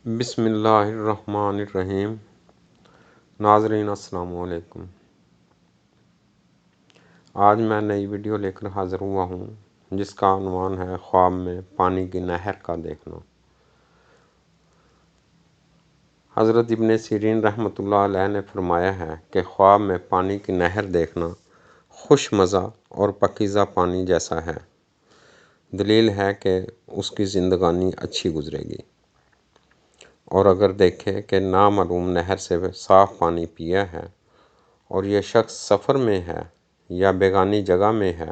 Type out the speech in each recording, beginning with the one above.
بسم اللہ الرحمن الرحیم۔ ناظرین السلام علیکم۔ آج میں نئی ویڈیو لے کر حاضر ہوا ہوں جس کا عنوان ہے خواب میں پانی کی نہر کا دیکھنا۔ حضرت ابن سیرین رحمۃ اللہ علیہ نے فرمایا ہے کہ خواب میں پانی کی نہر دیکھنا خوش مزہ اور پاکیزہ پانی جیسا ہے۔ دلیل ہے کہ اس کی زندگانی اچھی گزرے گی، اور اگر دیکھے کہ نامعلوم نہر سے صاف پانی پیا ہے اور یہ شخص سفر میں ہے یا بیگانی جگہ میں ہے،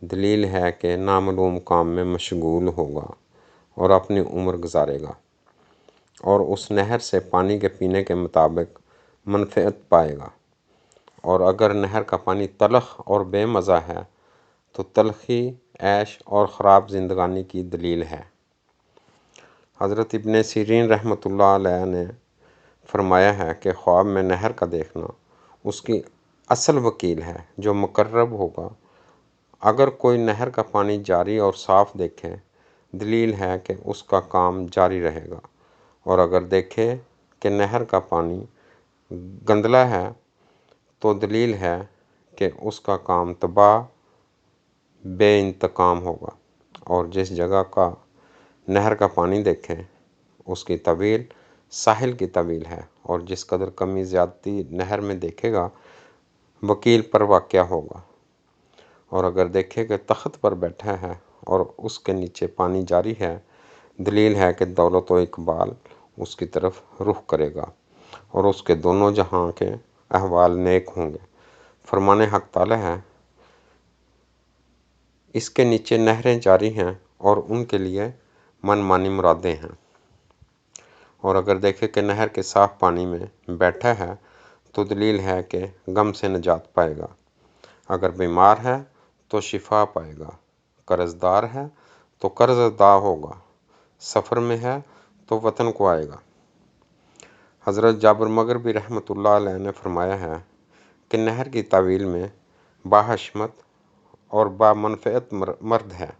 دلیل ہے کہ نامعلوم کام میں مشغول ہوگا اور اپنی عمر گزارے گا، اور اس نہر سے پانی کے پینے کے مطابق منفعت پائے گا۔ اور اگر نہر کا پانی تلخ اور بے مزہ ہے تو تلخی عیش اور خراب زندگانی کی دلیل ہے۔ حضرت ابن سیرین رحمۃ اللہ علیہ نے فرمایا ہے کہ خواب میں نہر کا دیکھنا اس کی اصل وکیل ہے جو مقرب ہوگا۔ اگر کوئی نہر کا پانی جاری اور صاف دیکھے، دلیل ہے کہ اس کا کام جاری رہے گا، اور اگر دیکھے کہ نہر کا پانی گندلا ہے تو دلیل ہے کہ اس کا کام تباہ بے انتقام ہوگا۔ اور جس جگہ کا نہر کا پانی دیکھے اس کی طویل ساحل کی طویل ہے، اور جس قدر کمی زیادتی نہر میں دیکھے گا وکیل پر واقع ہوگا۔ اور اگر دیکھے کہ تخت پر بیٹھا ہے اور اس کے نیچے پانی جاری ہے، دلیل ہے کہ دولت و اقبال اس کی طرف رخ کرے گا اور اس کے دونوں جہاں کے احوال نیک ہوں گے۔ فرمان حق تعالی ہے، اس کے نیچے نہریں جاری ہیں اور ان کے لیے من مانی مرادیں ہیں۔ اور اگر دیکھے کہ نہر کے صاف پانی میں بیٹھا ہے تو دلیل ہے کہ غم سے نجات پائے گا۔ اگر بیمار ہے تو شفا پائے گا، قرض دار ہے تو قرض ادا ہوگا، سفر میں ہے تو وطن کو آئے گا۔ حضرت جابر مغربی رحمۃ اللہ علیہ نے فرمایا ہے کہ نہر کی طویل میں باحشمت اور با منفعت مرد ہے۔